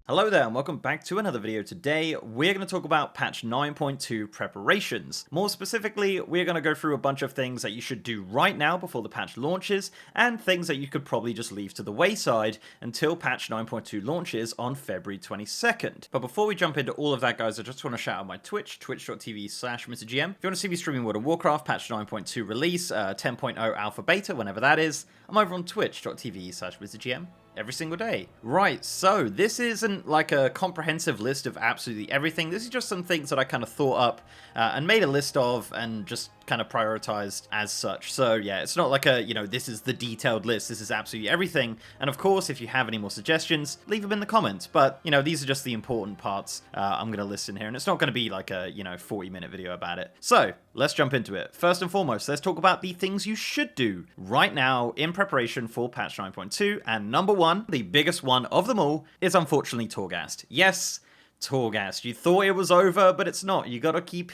Hello there and welcome back to another video. Today we're going to talk about patch 9.2 preparations. More specifically, we're going to go through a bunch of things that you should do right now before the patch launches, and things that you could probably just leave to the wayside until patch 9.2 launches on February 22nd. But before we jump into all of that, guys, I just want to shout out my Twitch, twitch.tv/MrGM. If you want to see me streaming World of Warcraft patch 9.2 release, 10.0 alpha beta, whenever that is, I'm over on twitch.tv/MrGM. every single day. Right, so this isn't like a comprehensive list of absolutely everything. This is just some things that I kind of thought up and made a list of and just kind of prioritized as such. So yeah, it's not like a, this is the detailed list. This is absolutely everything. And of course, if you have any more suggestions, leave them in the comments. But, these are just the important parts I'm going to list in here. And it's not going to be like a, 40-minute video about it. So let's jump into it. First and foremost, let's talk about the things you should do right now in preparation for patch 9.2. And number one, the biggest one of them all, is unfortunately Torghast. Yes, Torghast. You thought it was over, but it's not. You gotta keep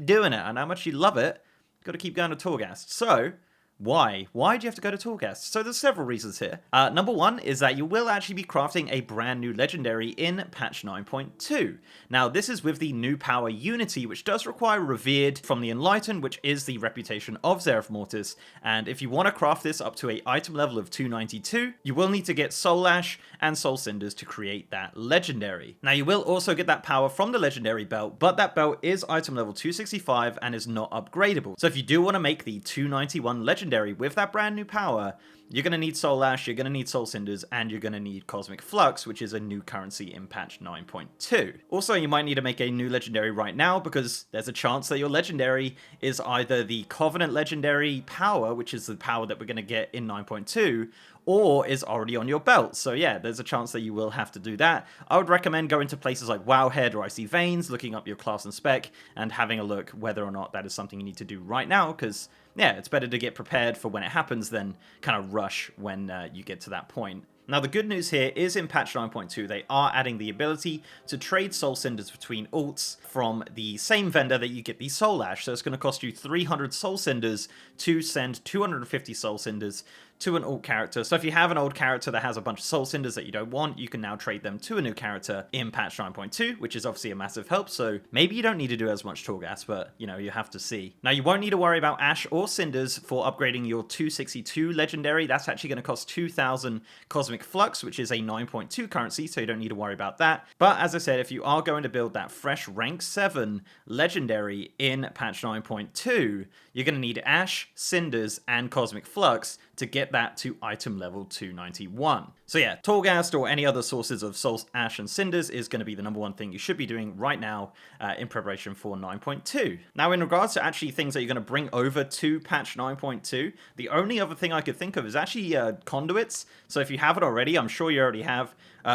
doing it. And how much you love it, you gotta keep going to Torghast. So why? Why do you have to go to Torghast? So there's several reasons here. Number one is that you will actually be crafting a brand new legendary in patch 9.2. Now this is with the new power Unity, which does require Revered from the Enlightened, which is the reputation of Zereth Mortis. And if you want to craft this up to a item level of 292, you will need to get Soul Ash and Soul Cinders to create that legendary. Now you will also get that power from the legendary belt, but that belt is item level 265 and is not upgradable. So if you do want to make the 291 legendary with that brand new power, you're going to need Soul Ash, you're going to need Soul Cinders, and you're going to need Cosmic Flux, which is a new currency in patch 9.2. Also, you might need to make a new legendary right now, because there's a chance that your legendary is either the Covenant legendary power, which is the power that we're going to get in 9.2, or is already on your belt. So yeah, there's a chance that you will have to do that. I would recommend going to places like Wowhead or Icy Veins, looking up your class and spec, and having a look whether or not that is something you need to do right now, because yeah, it's better to get prepared for when it happens than kind of rush when you get to that point. Now the good news here is in patch 9.2 they are adding the ability to trade Soul Cinders between ults from the same vendor that you get the Soul Ash. So it's going to cost you 300 Soul Cinders to send 250 Soul Cinders to an alt character. So if you have an old character that has a bunch of Soul Cinders that you don't want, you can now trade them to a new character in patch 9.2, which is obviously a massive help. So maybe you don't need to do as much Torghast, but you have to see. Now you won't need to worry about Ash or Cinders for upgrading your 262 legendary. That's actually going to cost 2,000 Cosmic Flux, which is a 9.2 currency, so you don't need to worry about that. But as I said, if you are going to build that fresh rank 7 legendary in patch 9.2, you're going to need Ash, Cinders, and Cosmic Flux to get that to item level 291. So yeah, Torghast or any other sources of Soul Ash and Cinders is going to be the number one thing you should be doing right now in preparation for 9.2. Now in regards to actually things that you're going to bring over to patch 9.2, the only other thing I could think of is actually conduits. So if you haven't already, I'm sure you already have,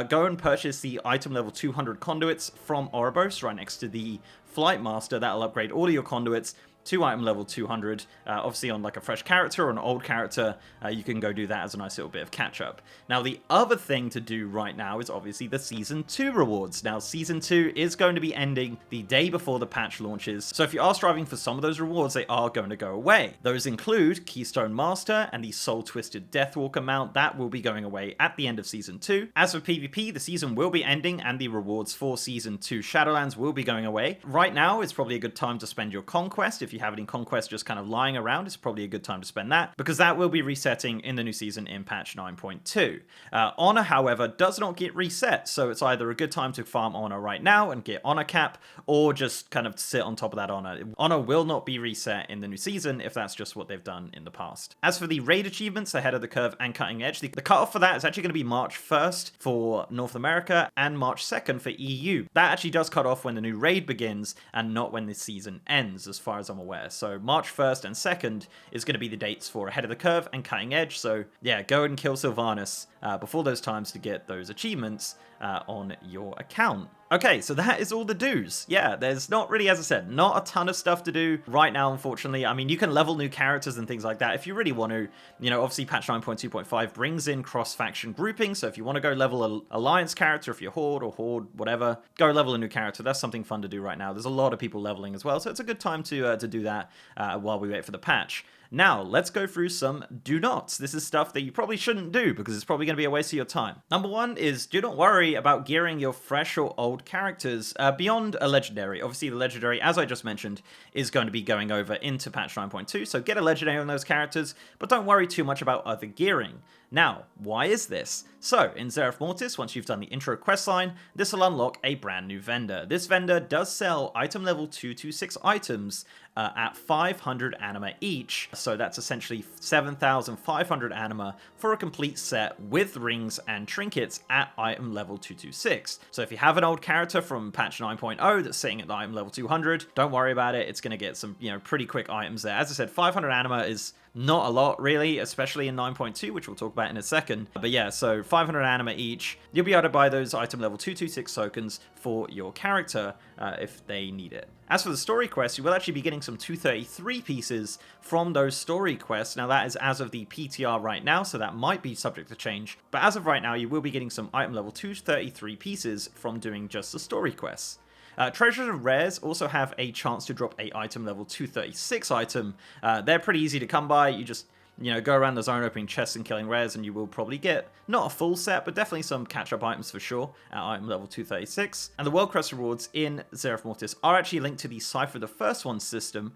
go and purchase the item level 200 conduits from Ouroboros right next to the Flight Master. That'll upgrade all of your conduits to item level 200. Obviously on like a fresh character or an old character, you can go do that as a nice little bit of catch up. Now the other thing to do right now is obviously the Season 2 rewards. Now Season 2 is going to be ending the day before the patch launches, so if you are striving for some of those rewards, they are going to go away. Those include Keystone Master and the Soul Twisted Deathwalker mount. That will be going away at the end of Season 2. As for PvP, the season will be ending and the rewards for Season 2 Shadowlands will be going away. Right now is probably a good time to spend your Conquest. If you have any Conquest just kind of lying around, it's probably a good time to spend that, because that will be resetting in the new season in patch 9.2. Honor, however, does not get reset, so it's either a good time to farm Honor right now and get Honor cap, or just kind of sit on top of that Honor. Honor will not be reset in the new season if that's just what they've done in the past. As for the raid achievements, Ahead of the Curve and Cutting Edge, the cutoff for that is actually going to be March 1st for North America and March 2nd for EU. That actually does cut off when the new raid begins and not when the season ends, as far as I'm aware. So March 1st and 2nd is going to be the dates for Ahead of the Curve and Cutting Edge. So yeah, go and kill Sylvanas before those times to get those achievements on your account. Okay, so that is all the do's. Yeah, there's not really, as I said, not a ton of stuff to do right now, unfortunately. I mean, you can level new characters and things like that if you really want to. Obviously patch 9.2.5 brings in cross-faction grouping, so if you want to go level an Alliance character, if you're Horde or Horde, whatever, go level a new character. That's something fun to do right now. There's a lot of people leveling as well, so it's a good time to do that while we wait for the patch. Now, let's go through some do nots. This is stuff that you probably shouldn't do because it's probably going to be a waste of your time. Number one is do not worry about gearing your fresh or old characters beyond a legendary. Obviously, the legendary, as I just mentioned, is going to be going over into patch 9.2, so get a legendary on those characters, but don't worry too much about other gearing. Now, why is this? So, in Zeref Mortis, once you've done the intro questline, this will unlock a brand new vendor. This vendor does sell item level 226 items at 500 anima each, so that's essentially 7,500 anima for a complete set with rings and trinkets at item level 226. So if you have an old character from patch 9.0 that's sitting at the item level 200, don't worry about it, it's going to get some, pretty quick items there. As I said, 500 anima is not a lot, really, especially in 9.2, which we'll talk about in a second. But yeah, so 500 anima each. You'll be able to buy those item level 226 tokens for your character if they need it. As for the story quests, you will actually be getting some 233 pieces from those story quests. Now, that is as of the PTR right now, so that might be subject to change. But as of right now, you will be getting some item level 233 pieces from doing just the story quests. Treasures and rares also have a chance to drop a item level 236 item. They're pretty easy to come by. You just go around the zone opening chests and killing rares, and you will probably get not a full set, but definitely some catch-up items for sure at item level 236. And the World Quest rewards in Zeref Mortis are actually linked to the Cypher the First One system.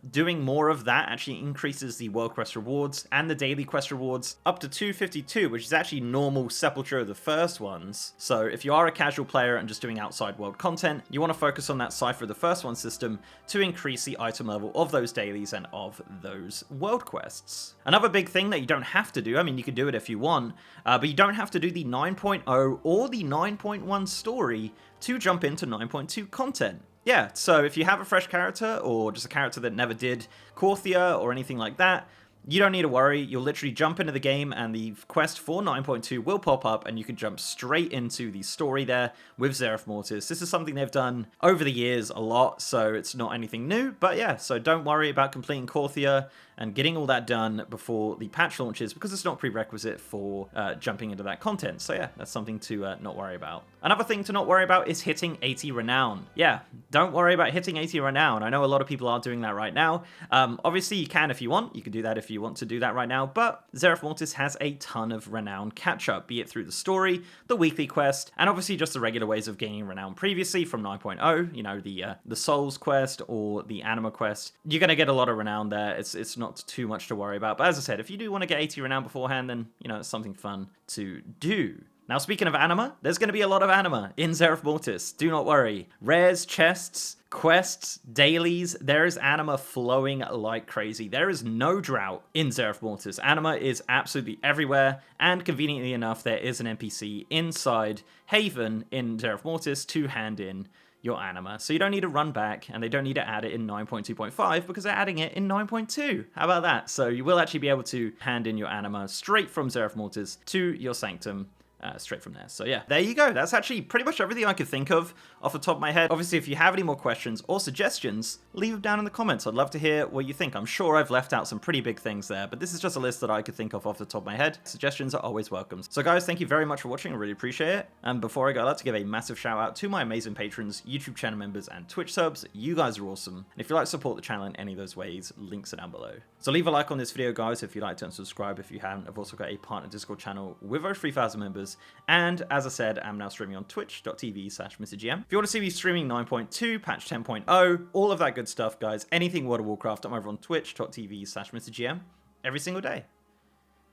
Doing more of that actually increases the World Quest rewards and the daily quest rewards up to 252, which is actually normal Sepulture of the First Ones. So if you are a casual player and just doing outside world content, you want to focus on that Cypher the First One system to increase the item level of those dailies and of those world quests. Another big thing that you don't have to do, I mean, you can do it if you want, but you don't have to do the 9.0 or the 9.1 story to jump into 9.2 content. Yeah, so if you have a fresh character or just a character that never did Korthia or anything like that, you don't need to worry. You'll literally jump into the game and the quest for 9.2 will pop up and you can jump straight into the story there with Zeref Mortis. This is something they've done over the years a lot, so it's not anything new. But yeah, so don't worry about completing Korthia and getting all that done before the patch launches because it's not prerequisite for jumping into that content. So yeah, that's something to not worry about. Another thing to not worry about is hitting 80 Renown. Yeah, don't worry about hitting 80 Renown. I know a lot of people are doing that right now. Obviously, you can if you want. You can do that if you want to do that right now, but Zeref Mortis has a ton of Renown catch-up, be it through the story, the weekly quest, and obviously just the regular ways of gaining Renown previously from 9.0, the Souls quest or the Anima quest. You're going to get a lot of Renown there. It's not too much to worry about, but as I said, if you do want to get 80 Renown beforehand, then, it's something fun to do. Now, speaking of anima, there's going to be a lot of anima in Zeref Mortis. Do not worry. Rares, chests, quests, dailies, there is anima flowing like crazy. There is no drought in Zeref Mortis. Anima is absolutely everywhere, and conveniently enough, there is an NPC inside Haven in Zeref Mortis to hand in your anima. So you don't need to run back, and they don't need to add it in 9.2.5 because they're adding it in 9.2. How about that? So you will actually be able to hand in your anima straight from Zeref Mortis to your sanctum. Straight from there. So yeah, there you go. That's actually pretty much everything I could think of off the top of my head. Obviously, if you have any more questions or suggestions, leave them down in the comments. I'd love to hear what you think. I'm sure I've left out some pretty big things there, but this is just a list that I could think of off the top of my head. Suggestions are always welcome. So guys, thank you very much for watching. I really appreciate it. And before I go, I'd like to give a massive shout out to my amazing patrons, YouTube channel members, and Twitch subs. You guys are awesome. And if you'd like to support the channel in any of those ways, links are down below. So leave a like on this video, guys, if you liked it, and subscribe if you haven't. I've also got a partner Discord channel with over 3,000 members, and as I said, I'm now streaming on twitch.tv/MrGM. If you want to see me streaming 9.2, patch 10.0, all of that good stuff, guys, anything World of Warcraft, I'm over on twitch.tv/MrGM every single day.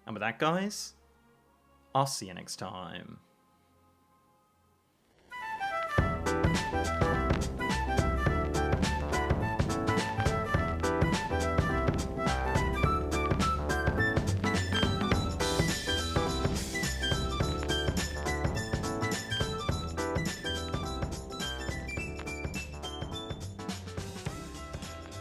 And with that, guys, I'll see you next time.